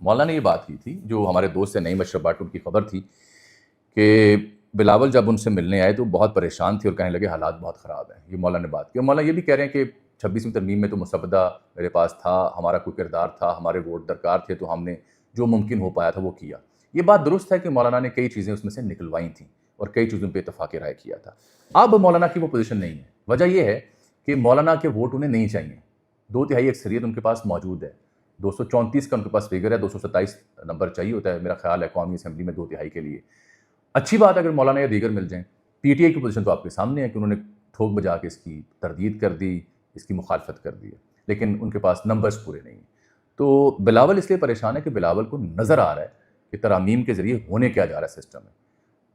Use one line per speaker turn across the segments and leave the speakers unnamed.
مولانا نے یہ بات کی تھی، جو ہمارے دوست ہیں نعیم اشرف بٹ، ان کی خبر تھی کہ بلاول جب ان سے ملنے آئے تو بہت پریشان تھے اور کہنے لگے حالات بہت خراب ہیں. یہ مولانا نے بات کی. اور مولانا یہ بھی کہہ رہے ہیں کہ 26ویں ترمیم میں تو مسودہ میرے پاس تھا، ہمارا کوئی کردار تھا، ہمارے ووٹ درکار تھے، تو ہم نے جو ممکن ہو پایا تھا وہ کیا. یہ بات درست ہے کہ مولانا نے کئی چیزیں اس میں سے نکلوائی تھیں اور کئی چیزوں پہ اتفاق رائے کیا تھا. اب مولانا کی وہ پوزیشن نہیں ہے. وجہ یہ ہے کہ مولانا کے ووٹ انہیں نہیں چاہیے. 2/3 اکثریت ان کے پاس موجود ہے. 234 کا ان کے پاس فگر ہے، 227 نمبر چاہیے ہوتا ہے میرا خیال ہے قومی اسمبلی میں 2/3 کے لیے. اچھی بات ہے اگر مولانا یا دیگر مل جائیں. پی ٹی آئی کی پوزیشن تو آپ کے سامنے ہے کہ انہوں نے ٹھوک بجا کے اس کی تردید کر دی، اس کی مخالفت کر دی ہے، لیکن ان کے پاس نمبرز پورے نہیں ہیں. تو بلاول اس لیے پریشان ہے کہ بلاول کو نظر آ رہا ہے کہ ترامیم کے ذریعے ہونے کیا جا رہا ہے سسٹم میں.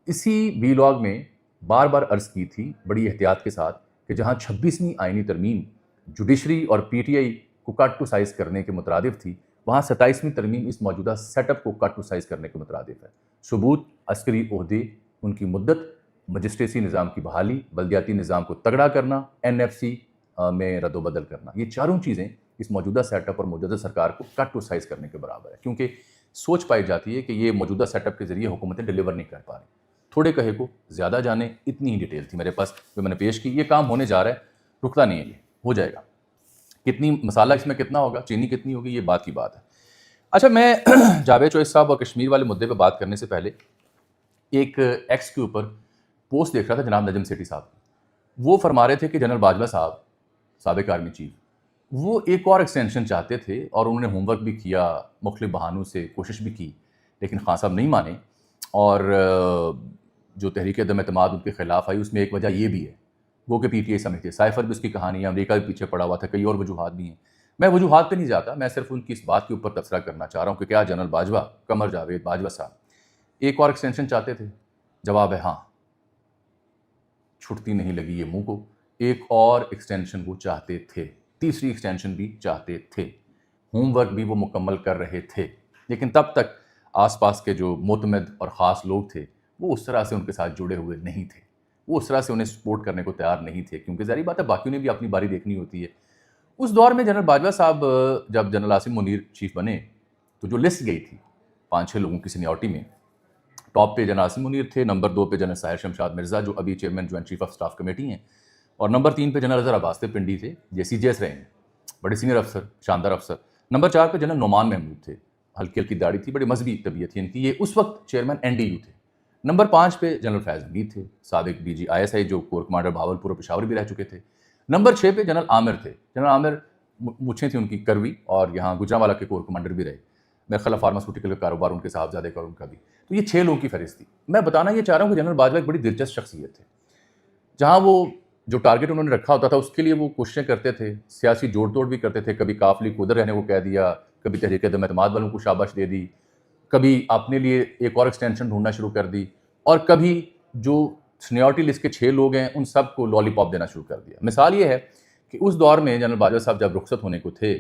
اسی ویلاگ میں بار بار عرض کی تھی بڑی احتیاط کے ساتھ کہ جہاں 26ویں آئینی ترمیم جوڈیشری اور پی ٹی آئی کو کٹ ٹو سائز کرنے کے مترادف تھی، وہاں 27ویں ترمیم اس موجودہ سیٹ اپ کو کٹ ٹو سائز کرنے کے مترادف ہے. ثبوت، عسکری عہدے، ان کی مدت، مجسٹریسی نظام کی بحالی، بلدیاتی نظام کو تگڑا کرنا، این ایف سی میں رد و بدل کرنا، یہ چاروں چیزیں اس موجودہ سیٹ اپ اور موجودہ سرکار کو کٹ ٹو سائز کرنے کے برابر ہے. کیونکہ سوچ پائی جاتی ہے کہ یہ موجودہ سیٹ اپ کے ذریعے حکومتیں ڈیلیور نہیں کر پا رہی. تھوڑے کہے کو زیادہ جانے، اتنی ہی ڈیٹیل تھی میرے پاس جو میں نے پیش کی. یہ کام ہونے جا رہا ہے، رکتا نہیں ہے، یہ ہو جائے گا. کتنی مسالہ اس میں کتنا ہوگا، چینی کتنی ہوگی، یہ بات کی بات ہے. اچھا، میں جاوید چوہے صاحب اور کشمیر والے مدعے پہ بات کرنے سے پہلے ایک ایکس کے اوپر پوسٹ دیکھ رہا تھا جناب نجم سیٹھی صاحب. وہ فرما رہے تھے کہ جنرل باجوہ صاحب سابق آرمی چیف وہ ایک اور ایکسٹینشن چاہتے تھے اور انہوں نے ہوم ورک بھی کیا، مختلف بہانوں سے کوشش بھی کی، لیکن خان صاحب نہیں مانے. اور جو تحریک عدم اعتماد ان کے خلاف آئی اس میں ایک وجہ یہ بھی ہے، وہ کہ پی ٹی آئی سمجھتے سائفر بھی اس کی کہانی ہے، امریکہ بھی پیچھے پڑا ہوا تھا، کئی اور وجوہات بھی ہیں. میں وجوہات پہ نہیں جاتا، میں صرف ان کی اس بات کے اوپر تبصرہ کرنا چاہ رہا ہوں کہ کیا جنرل باجوہ، قمر جاوید باجوہ صاحب ایک اور ایکسٹینشن چاہتے تھے؟ جواب ہے ہاں. چھٹتی نہیں لگی یہ منہ کو، ایک اور ایکسٹینشن وہ چاہتے تھے، تیسری ایکسٹینشن بھی چاہتے تھے. ہوم ورک بھی وہ مکمل کر رہے تھے، لیکن تب تک آس پاس کے جو معتمد اور خاص لوگ تھے وہ اس طرح سے ان کے ساتھ جڑے ہوئے نہیں تھے، وہ اس طرح سے انہیں سپورٹ کرنے کو تیار نہیں تھے، کیونکہ ظاہری بات ہے باقیوں نے بھی اپنی باری دیکھنی ہوتی ہے. اس دور میں جنرل باجوہ صاحب جب جنرل عاصم منیر چیف بنے تو جو لسٹ گئی تھی 5-6 لوگوں کی سینیورٹی میں، ٹاپ پہ جنرل عاصم منیر تھے، نمبر 2 پہ جنرل ساحر شمشاد مرزا جو ابھی chairman joint chief of staff committee ہیں، اور نمبر 3 پہ جنرل اظہر عباس پنڈی تھے، سی جی ایس رہے ہیں، بڑے سینئر افسر، شاندار افسر. نمبر 4 پہ جنرل نعمان محمود تھے، ہلکی ہلکی داڑھی تھی، بڑی مذہبی طبیعت تھی ان کی، یہ اس وقت چیئرمین این ڈی یو تھے. نمبر 5 پہ جنرل فیض حمید تھے، سابق D G I S I جو کور کمانڈر بھاولپور اور پشاور بھی رہ چکے تھے. نمبر 6 پہ جنرل عامر تھے، جنرل عامر مچھیں تھیں ان کی کروی، اور یہاں گجرانوالہ کے کور کمانڈر بھی رہے. میرے خیال فارماسیوٹیکل کا کاروبار ان کے صاحبزادے کا اور ان کا بھی. تو یہ 6 لوگوں کی فہرست تھی. میں بتانا یہ چاہ رہا ہوں کہ جنرل باجوہ ایک بڑی دلچسپ شخصیت تھے، جہاں وہ جو ٹارگٹ انہوں نے رکھا ہوتا تھا اس کے لیے وہ کوششیں کرتے تھے، سیاسی جوڑ توڑ بھی کرتے تھے. کبھی کاف لیگ کو ادھر رہنے کو کہہ دیا، کبھی تحریک عدم اعتماد والوں کو شاباش دے دی، کبھی اپنے لیے ایک اور ایکسٹینشن ڈھونڈنا شروع کر دی، اور کبھی جو سینیورٹی لسٹ کے 6 لوگ ہیں ان سب کو لالی پاپ دینا شروع کر دیا. مثال یہ ہے کہ اس دور میں جنرل باجوہ صاحب جب رخصت ہونے کو تھے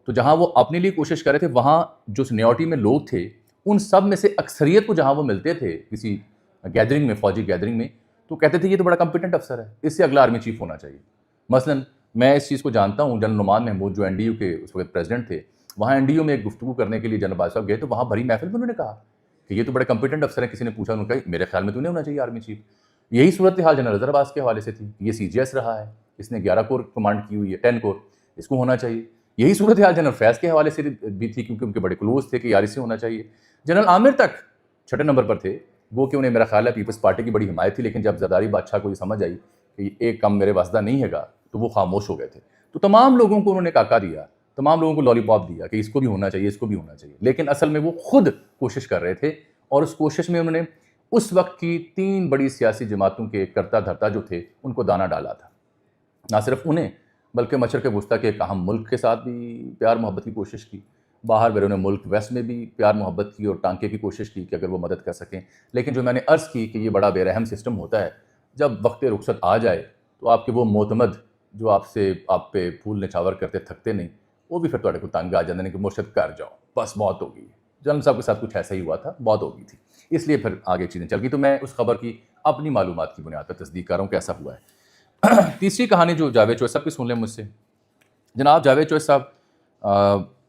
تو جہاں وہ اپنے لیے کوشش کر رہے تھے، وہاں جو سینیورٹی میں لوگ تھے ان سب میں سے اکثریت کو جہاں وہ ملتے تھے کسی گیدرنگ میں، فوجی گیدرنگ میں، تو کہتے تھے یہ تو بڑا کمپیٹنٹ افسر ہے، اس سے اگلا آرمی چیف ہونا چاہیے. مثلا میں اس چیز کو جانتا ہوں، جنرل نعمان محمود جو این ڈی یو کے اس وقت پریزیڈنٹ تھے، وہاں این ڈی یو میں ایک گفتگو کرنے کے لیے جنرل باجوہ صاحب گئے تو وہاں بھری محفل میں انہوں نے کہا کہ یہ تو بڑے کمپیٹنٹ افسر ہیں. کسی نے پوچھا، انہوں نے کہا میرے خیال میں تو نہیں ہونا چاہیے آرمی چیف. یہی صورتحال جنرل اظہر عباس کے حوالے سے تھی، یہ سی جی ایس رہا ہے، اس نے 11 کور کمانڈ کی ہوئی ہے، 10 کور، اس کو ہونا چاہیے. یہی صورتحال جنرل فیض کے حوالے سے بھی تھی، کیونکہ ان کے بڑے کلوز تھے کہ یار اس سے ہونا چاہیے. جنرل عامر تک 6 نمبر پر تھے، وہ کہ انہیں میرا خیال ہے پیپلز پارٹی کی بڑی حمایت تھی، لیکن جب زرداری بادشاہ کو یہ سمجھ آئی کہ ایک کم میرے واسطہ نہیں ہے گا تو وہ خاموش ہو گئے تھے. تو تمام لوگوں کو انہوں نے کاکا دیا، تمام لوگوں کو لالی پاپ دیا کہ اس کو بھی ہونا چاہیے، اس کو بھی ہونا چاہیے. لیکن اصل میں وہ خود کوشش کر رہے تھے، اور اس کوشش میں انہوں نے اس وقت کی 3 بڑی سیاسی جماعتوں کے کرتا دھرتا جو تھے ان کو دانہ ڈالا تھا. نہ صرف انہیں بلکہ مشرق وسطیٰ کے ایک اہم ملک کے ساتھ بھی پیار محبت کی کوشش کی، باہر بیرون ملک ویسٹ میں بھی پیار محبت کی اور ٹانکے کی کوشش کی کہ اگر وہ مدد کر سکیں. لیکن جو میں نے عرض کی کہ یہ بڑا بے رحم سسٹم ہوتا ہے، جب وقت رخصت آ جائے تو آپ کے وہ معتمد جو آپ پہ پھول نچھاور کرتے تھکتے نہیں، وہ بھی پھر تھوڑے کو تنگ آ جاتے ہیں کہ مرشد کر جاؤ، بس بہت ہو گئی. جنرل صاحب کے ساتھ کچھ ایسا ہی ہوا تھا، بہت ہو گئی تھی، اس لیے پھر آگے چیزیں چل گئی. تو میں اس خبر کی اپنی معلومات کی بنیاد پر تصدیق کر رہا ہوں کہ ایسا ہوا ہے. تیسری کہانی جو جاوید چوہے صاحب کی سن لیں مجھ سے. جناب جاوید چوہے صاحب،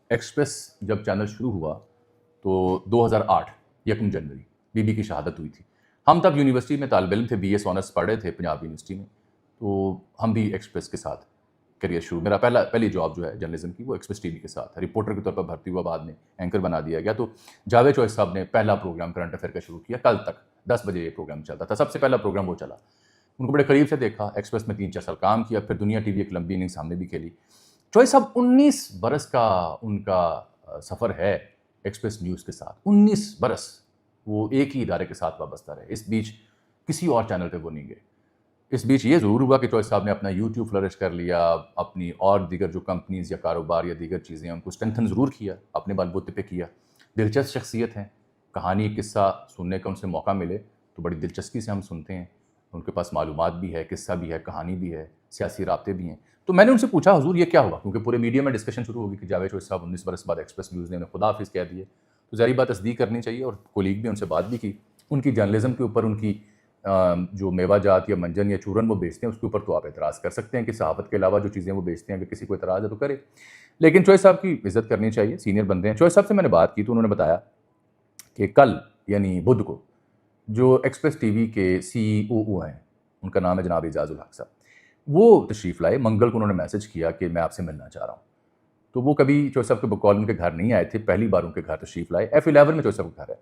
ایکسپریس جب چینل شروع ہوا تو 2008 یکم جنوری بی بی کی شہادت ہوئی تھی. ہم تب یونیورسٹی میں طالب علم تھے, بی ایس آنرس پڑھ رہے تھے پنجاب یونیورسٹی میں. تو ہم بھی ایکسپریس کے ساتھ کریئر شروع, میرا پہلی جاب جو ہے جرنلزم کی وہ ایکسپریس ٹی وی کے ساتھ رپورٹر کے طور پر بھرتی ہوا, بعد میں اینکر بنا دیا گیا. تو جاوید چوہے صاحب نے پہلا پروگرام کرنٹ افیئر کا شروع کیا. کل تک 10 بجے یہ پروگرام چلتا تھا, سب سے پہلا پروگرام وہ چلا. ان کو بڑے قریب سے دیکھا, ایکسپریس میں 3-4 سال کام کیا, پھر دنیا ٹی وی ایک لمبی اننگز ہم نے بھی کھیلی. چوہے صاحب 19 برس کا ان کا سفر ہے ایکسپریس نیوز کے ساتھ. 19 برس وہ ایک ہی ادارے کے ساتھ وابستہ رہے. اس بیچ کسی اور چینل پہ وہ نہیں گئے. اس بیچ یہ ضرور ہوا کہ چوہے صاحب نے اپنا یوٹیوب فلرش کر لیا, اپنی اور دیگر جو کمپنیز یا کاروبار یا دیگر چیزیں ہیں ان کو اسٹرینتھن ضرور کیا, اپنے بل بوتے پہ کیا. دلچسپ شخصیت ہیں, کہانی قصہ سننے کا ان سے موقع ملے تو بڑی دلچسپی سے ہم سنتے ہیں. ان کے پاس معلومات بھی ہے, قصہ بھی ہے, کہانی بھی ہے, سیاسی رابطے بھی ہیں. تو میں نے ان سے پوچھا حضور یہ کیا ہوا, کیونکہ پورے میڈیا میں ڈسکشن شروع ہوگی کہ جاوید چوہے صاحب 19 برس بعد ایکسپریس نیوز نے انہیں خدا حافظ کہہ دیے. تو ظاہری بات تصدیق کرنی چاہیے, اور کولیگ بھی ان سے بات بھی کی. ان کی جرنلزم کے اوپر ان کی جو میوہ جات یا منجن یا چورن وہ بیچتے ہیں اس کے اوپر تو آپ اعتراض کر سکتے ہیں کہ صحافت کے علاوہ جو چیزیں وہ بیچتے ہیں اگر کسی کو اعتراض ہے تو کرے, لیکن چوہے صاحب کی عزت کرنی چاہیے, سینئر بندے ہیں. چوہے صاحب سے میں نے بات کی تو انہوں نے بتایا کہ کل یعنی بدھ کو جو ایکسپریس ٹی وی کے CEO ہیں, ان کا نام ہے جناب اعجاز الحق صاحب, وہ تشریف لائے. منگل کو انہوں نے میسج کیا کہ میں آپ سے ملنا چاہ رہا ہوں. تو وہ کبھی چوہے صاحب کے بقول ان کے گھر نہیں آئے تھے, پہلی بار ان کے گھر تشریف لائے. F11 میں چوہے صاحب کا گھر ہے.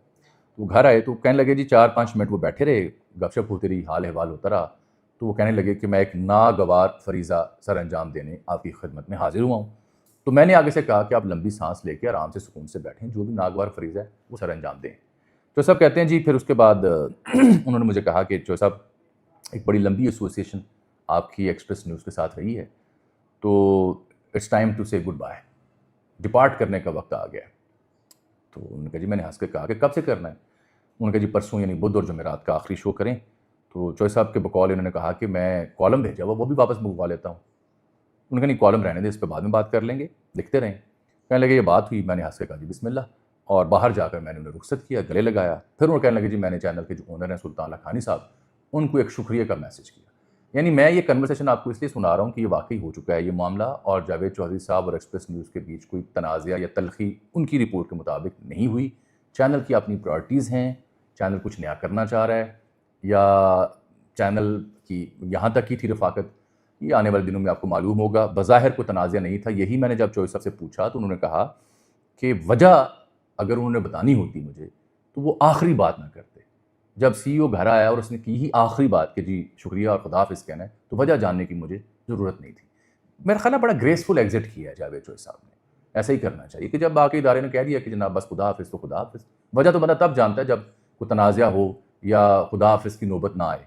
وہ گھر آئے تو کہنے لگے جی 4-5 منٹ وہ بیٹھے رہے, گپ شپ ہوتی رہی, حال احوال ہوتا رہا. تو وہ کہنے لگے کہ میں ایک ناگوار فریضہ سر انجام دینے آپ کی خدمت میں حاضر ہوا ہوں. تو میں نے آگے سے کہا کہ آپ لمبی سانس لے کے آرام سے سکون سے بیٹھیں, جو بھی ناگوار فریضہ ہے وہ سر انجام دیں. چوہے صاحب کہتے ہیں جی پھر اس کے بعد انہوں نے مجھے کہا کہ چوہے صاحب ایک بڑی لمبی ایسوسیشن آپ کی ایکسپریس نیوز کے ساتھ رہی ہے, تو اٹس ٹائم ٹو سے گڈ بائے, ڈپارٹ کرنے کا وقت آ گیا. تو انہوں نے کہا جی, میں نے ہنس کے کہا کہ کب سے کرنا ہے. انہوں نے کہا جی پرسوں یعنی بدھ اور جمعرات کا آخری شو کریں. تو چوہے صاحب کے بقول انہوں نے کہا کہ میں کالم بھیجا وہ بھی واپس منگوا لیتا ہوں. انہوں نے کہا نہیں کالم رہنے دیں, اس پہ بعد میں بات کر لیں گے, لکھتے رہیں. کہنے لگے یہ بات ہوئی, میں نے ہنس کے کہا جی بسم اللہ, اور باہر جا کر میں نے انہیں رخصت کیا, گلے لگایا. پھر انہوں نے کہنے لگے جی میں نے چینل کے جو اونر ہیں سلطان لکھانی صاحب, ان کو ایک شکریہ کا میسج کیا. یعنی میں یہ کنورسیشن آپ کو اس لیے سنا رہا ہوں کہ یہ واقعی ہو چکا ہے یہ معاملہ, اور جاوید چوہدری صاحب اور ایکسپریس نیوز کے بیچ کوئی تنازعہ یا تلخی ان کی رپورٹ کے مطابق نہیں ہوئی. چینل کی اپنی پرائرٹیز ہیں, چینل کچھ نیا کرنا چاہ رہا ہے, یا چینل کی یہاں تک کی تھی رفاقت, یہ آنے والے دنوں میں آپ کو معلوم ہوگا. بظاہر کوئی تنازعہ نہیں تھا. یہی میں نے جب چوہے صاحب سے پوچھا تو انہوں نے کہا کہ وجہ اگر انہوں نے بتانی ہوتی مجھے تو وہ آخری بات نہ کرتے. جب CEO گھر آیا اور اس نے کی ہی آخری بات کہ جی شکریہ اور خدا حافظ کہنا ہے, تو وجہ جاننے کی مجھے ضرورت نہیں تھی. میرا خیال ہے بڑا گریسفل ایگزٹ کیا ہے جاوید چوہے صاحب نے. ایسا ہی کرنا چاہیے کہ جب باقی ادارے نے کہہ دیا کہ جناب بس خدا حافظ تو خدا حافظ. وجہ تو بندہ تب جانتا ہے جب کوئی تنازعہ ہو یا خدا حافظ کی نوبت نہ آئے.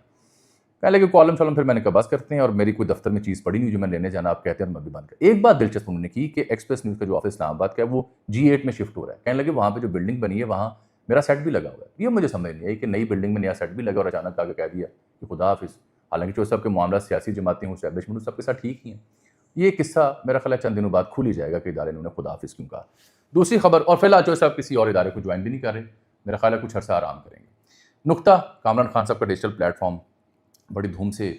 پہلے کہ کالم شالم پھر میں نے کہا بس کرتے ہیں, اور میری کوئی دفتر میں چیز پڑی نہیں جو میں لینے جانا, آپ کہتے ہیں میں بھی بند کر. ایک بات دلچسپ انہوں نے کی کہ ایکسپریس نیوز کا جو آفس اسلام آباد کا ہے وہ G8 میں شفٹ ہو رہا ہے. کہنے لگے وہاں پہ جو بلڈنگ بنی ہے وہاں میرا سیٹ بھی لگا ہوا ہے. یہ مجھے سمجھ نہیں آئی کہ نئی بلڈنگ میں نیا سیٹ بھی لگا اور اچانک آ کے کہہ دیا کہ خدا حافظ. حالانکہ چوہے صاحب کے معاملات سیاسی جماعتیں ہوں, اسٹیبلشمنٹ سب کے ساتھ ٹھیک ہی ہیں. یہ قصہ میرا خیال ہے چند دنوں بعد کھل ہی جائے گا کہ ادارے نے انہیں خدا حافظ کیوں کہا. دوسری خبر, اور فی الحال چوہے صاحب کسی اور ادارے کو جوائن بھی نہیں کر رہے, میرا خیال ہے کچھ عرصہ آرام کریں گے. نقطہ, کامران خان صاحب کا ڈیجیٹل پلیٹ فارم بڑی دھوم سے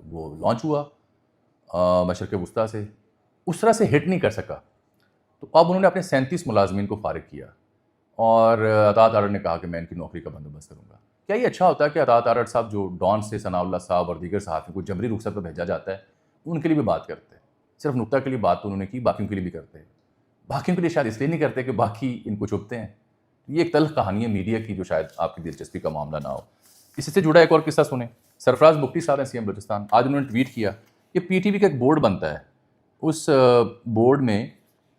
وہ لانچ ہوا مشرق وسطیٰ سے, اس طرح سے ہٹ نہیں کر سکا. تو اب انہوں نے اپنے 37 ملازمین کو فارغ کیا, اور اطاعت آرڈر نے کہا کہ میں ان کی نوکری کا بندوبست کروں گا. کیا یہ اچھا ہوتا ہے کہ اطاعت آرڈر صاحب جو ڈان سے ثناء اللہ صاحب اور دیگر صحافیوں کو جبری رخصت پہ بھیجا جاتا ہے ان کے لیے بھی بات کرتے ہیں؟ صرف نقطہ کے لیے بات تو انہوں نے کی, باقیوں کے لیے بھی کرتے ہیں. باقیوں کے لیے شاید اس لیے نہیں کرتے کہ باقی ان کو چھپتے ہیں. یہ ایک تلخ کہانی ہے میڈیا کی جو شاید آپ کی دلچسپی کا معاملہ نہ ہو. اسی سے جڑا ایک اور قصہ سنیں. سرفراز بگٹی صاحب ہیں CM بلوچستان, آج انہوں نے ٹویٹ کیا کہ PTV کا ایک بورڈ بنتا ہے, اس بورڈ میں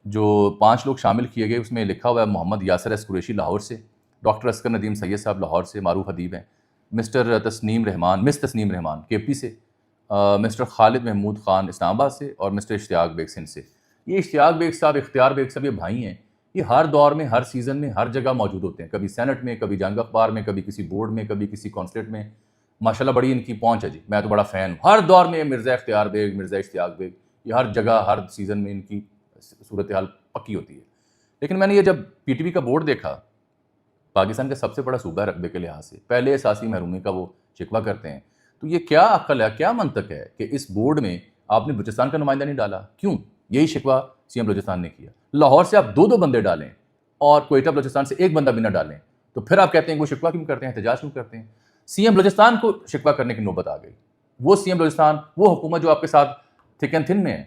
جو 5 لوگ شامل کیے گئے اس میں لکھا ہوا ہے محمد یاسر ایس قریشی لاہور سے, ڈاکٹر اسکر ندیم سید صاحب لاہور سے, معروف ادیب ہیں, مس تسنیم رحمان KP سے, مسٹر خالد محمود خان اسلام آباد سے, اور مسٹر اشتیاق بیگ سندھ سے. یہ اشتیاق بیگ صاحب, اختیار بیگ صاحب, یہ بھائی ہیں. یہ ہر دور میں, ہر سیزن میں, ہر جگہ موجود ہوتے ہیں, کبھی سینٹ میں, کبھی جنگ اخبار میں, کبھی کسی بورڈ میں, کبھی کسی کونسلیٹ میں. ماشاءاللہ بڑی ان کی پہنچ ہے جی, میں تو بڑا فین ہوں. ہر دور میں مرزا اختیار بیگ, مرزا اشتیاق بیگ, یہ ہر جگہ ہر سیزن میں ان کی صورتحال پکی ہوتی ہے. لیکن میں نے یہ جب PTV کا بورڈ دیکھا, پاکستان کا سب سے بڑا صوبہ رقبے کے لحاظ سے, پہلے اساسی محرومی کا وہ شکوہ کرتے ہیں, تو یہ کیا عقل ہے, کیا منطق ہے کہ اس بورڈ میں آپ نے بلوچستان کا نمائندہ نہیں ڈالا؟ کیوں؟ یہی شکوہ CM بلوچستان نے کیا. لاہور سے آپ 2 بندے ڈالیں اور کوئٹہ بلوچستان سے ایک بندہ بھی نہ ڈالیں تو پھر آپ کہتے ہیں وہ شکوہ کیوں کرتے ہیں, احتجاج کیوں کرتے ہیں؟ سی ایم بلوچستان کو شکوہ کرنے کی نوبت آ گئی. وہ سی ایم بلوچستان, وہ حکومت جو آپ کے ساتھ تھک اینڈ تھن میں ہے,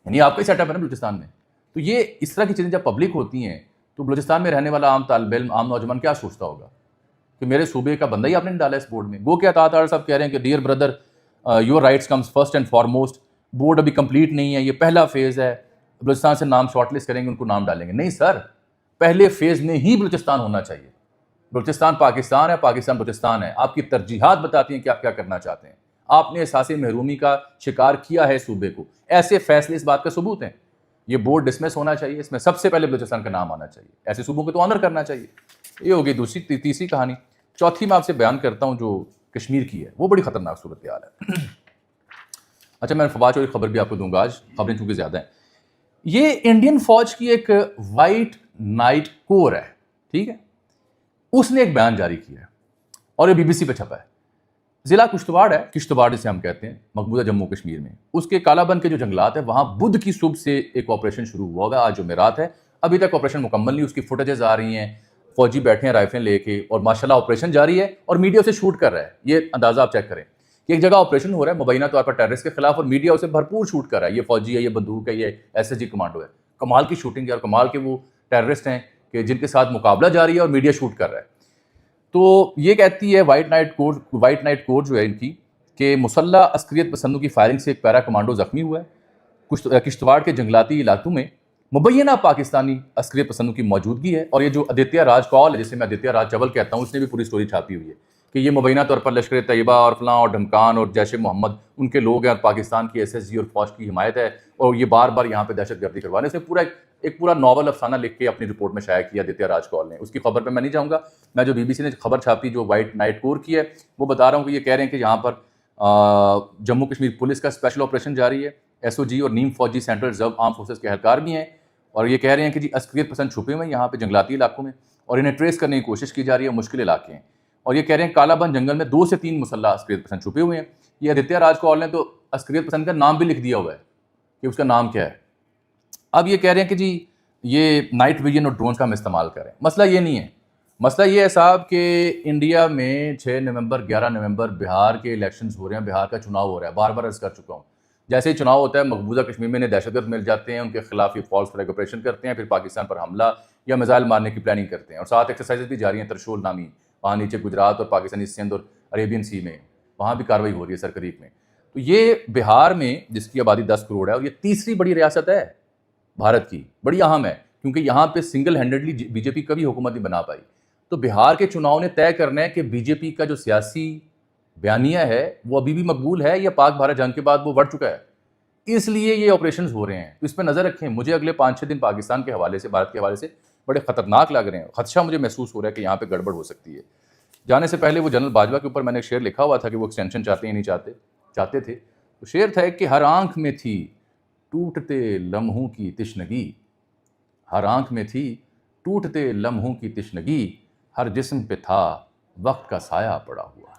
یعنی آپ کا ہی سیٹ اپ ہے نا بلوچستان میں. تو یہ اس طرح کی چیزیں جب پبلک ہوتی ہیں تو بلوچستان میں رہنے والا عام طالب علم, عام نوجوان کیا سوچتا ہوگا کہ میرے صوبے کا بندہ ہی آپ نے ڈالا اس بورڈ میں. وہ کیا عطا صاحب کہہ رہے ہیں کہ dear brother your rights comes first and foremost, board ابھی کمپلیٹ نہیں ہے, یہ پہلا فیز ہے, بلوچستان سے نام شارٹ لسٹ کریں گے, ان کو نام ڈالیں گے. نہیں سر, پہلے فیز میں ہی بلوچستان ہونا چاہیے. بلوچستان پاکستان ہے, پاکستان بلوچستان ہے. آپ کی ترجیحات بتاتی ہیں کہ آپ کیا کرنا چاہتے ہیں. آپ نے احساس محرومی کا شکار کیا ہے صوبے کو. ایسے فیصلے اس بات کا ثبوت ہیں. یہ بورڈ ڈسمس ہونا چاہیے, اس میں سب سے پہلے بلوچستان کا نام آنا چاہیے. ایسے صوبوں کو تو آنر کرنا چاہیے. یہ ہوگی دوسری. تیسری کہانی. چوتھی میں آپ سے بیان کرتا ہوں جو کشمیر کی ہے, وہ بڑی خطرناک صورتحال ہے. اچھا, میں فواد چوری خبر بھی آپ کو دوں گا آج, خبریں چونکہ زیادہ ہیں. یہ انڈین فوج کی ایک وائٹ نائٹ کور ہے, ٹھیک ہے, اس نے ایک بیان جاری کیا ہے اور یہ BBC پہ چھپا ہے. ضلع کشتواڑ ہے, کشتواڑ جسے ہم کہتے ہیں مقبوضہ جموں کشمیر میں, اس کے کالا بند کے جو جنگلات ہیں وہاں بدھ کی صبح سے ایک آپریشن شروع ہوا ہوگا. آج جمعرات ہے, ابھی تک آپریشن مکمل نہیں. اس کی فوٹیجز آ رہی ہیں, فوجی بیٹھے ہیں رائفلیں لے کے, اور ماشاءاللہ آپریشن جاری ہے اور میڈیا اسے شوٹ کر رہا ہے. یہ اندازہ آپ چیک کریں کہ ایک جگہ آپریشن ہو رہا ہے مبینہ طور پر ٹیررسٹ کے خلاف, اور میڈیا اسے بھرپور شوٹ کر رہا ہے. یہ فوجی ہے, یہ بندوق ہے, یہ SSG کمانڈو ہے. کمال کی شوٹنگ ہے, اور کمال کے وہ ٹیررسٹ ہیں کہ جن کے ساتھ مقابلہ جاری ہے اور میڈیا شوٹ کر رہا ہے. تو یہ کہتی ہے وائٹ نائٹ کور جو ہے ان کی, کہ مسلح عسکریت پسندوں کی فائرنگ سے ایک پیرا کمانڈو زخمی ہوا ہے. کشتواڑ کے جنگلاتی علاقوں میں مبینہ پاکستانی عسکریت پسندوں کی موجودگی ہے. اور یہ جو آدتیہ راج کال ہے, جسے میں آدتیہ راج چول کہتا ہوں, اس نے بھی پوری سٹوری چھاپی ہوئی ہے کہ یہ مبینہ طور پر لشکر طیبہ اور فلاں اور ڈھمکان اور جیش محمد ان کے لوگ ہیں, اور پاکستان کی SSG اور فوج کی حمایت ہے, اور یہ بار بار یہاں پہ دہشت گردی کروانے. اس نے ایک پورا ناول افسانہ لکھ کے اپنی رپورٹ میں شائع کیا آدتیہ راج کال نے. اس کی خبر پہ میں نہیں جاؤں گا. میں جو BBC نے خبر چھاپی جو وائٹ نائٹ کور کی ہے وہ بتا رہا ہوں کہ یہ کہہ رہے ہیں کہ یہاں پر جموں کشمیر پولیس کا اسپیشل آپریشن جاری ہے. SOG اور نیم فوجی سینٹرل ریزرو آرم فورسز کے اہلکار بھی ہیں, اور یہ کہہ رہے ہیں کہ جی عسکریت پسند چھپے ہوئے ہیں یہاں پہ جنگلاتی علاقوں میں, اور انہیں ٹریس کرنے کی کوشش کی جا رہی ہے. مشکل علاقے ہیں, اور یہ کہہ رہے ہیں کالا بند جنگل میں 2 سے 3 مسلح عسکریت پسند چھپے ہوئے ہیں. یہ آدتیہ راج کال نے تو عسکریت پسند کا نام بھی لکھ دیا ہوا ہے کہ اس کا نام کیا ہے. اب یہ کہہ رہے ہیں کہ جی یہ نائٹ ویژن اور ڈرونز کا ہم استعمال کریں. مسئلہ یہ نہیں ہے. مسئلہ یہ ہے صاحب کہ انڈیا میں 6 نومبر 11 نومبر بہار کے الیکشنز ہو رہے ہیں, بہار کا چناؤ ہو رہا ہے. بار بار عرض کر چکا ہوں, جیسے ہی چناؤ ہوتا ہے مقبوضہ کشمیر میں دہشت گرد مل جاتے ہیں, ان کے خلاف یہ فالس فلیگ آپریشن کرتے ہیں, پھر پاکستان پر حملہ یا میزائل مارنے کی پلاننگ کرتے ہیں, اور ساتھ ایکسرسائزز بھی جاری ہیں ترشول نامی, وہاں نیچے گجرات اور پاکستانی سندھ اور عربین سی میں وہاں بھی کاروائی ہو رہی ہے سرکریک میں. تو یہ بہار میں جس کی آبادی 10 کروڑ ہے, اور یہ تیسری بڑی ریاست ہے بھارت کی, بڑی اہم ہے, کیونکہ یہاں پہ سنگل ہینڈڈلی BJP کبھی حکومت نہیں بنا پائی. تو بہار کے چناؤ نے طے کرنا ہے کہ BJP کا جو سیاسی بیانیہ ہے وہ ابھی بھی مقبول ہے یا پاک بھارت جنگ کے بعد وہ بڑھ چکا ہے. اس لیے یہ آپریشنز ہو رہے ہیں, تو اس پہ نظر رکھیں. مجھے اگلے 5-6 دن پاکستان کے حوالے سے, بھارت کے حوالے سے بڑے خطرناک لگ رہے ہیں. خدشہ مجھے محسوس ہو رہا ہے کہ یہاں پہ گڑبڑ ہو سکتی ہے. جانے سے پہلے وہ جنرل باجوہ کے اوپر میں نے ایک شعر لکھا ہوا تھا کہ وہ ایکسٹینشن چاہتے ہیں نہیں چاہتے تھے. تو شعر تھا کہ ہر آنکھ میں تھی ٹوٹتے لمحوں کی تشنگی, ہر آنکھ میں تھی ٹوٹتے لمحوں کی تشنگی, ہر جسم پہ تھا وقت کا سایہ پڑا ہوا.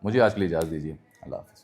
مجھے آج کے لیے اجازت دیجیے. اللہ حافظ.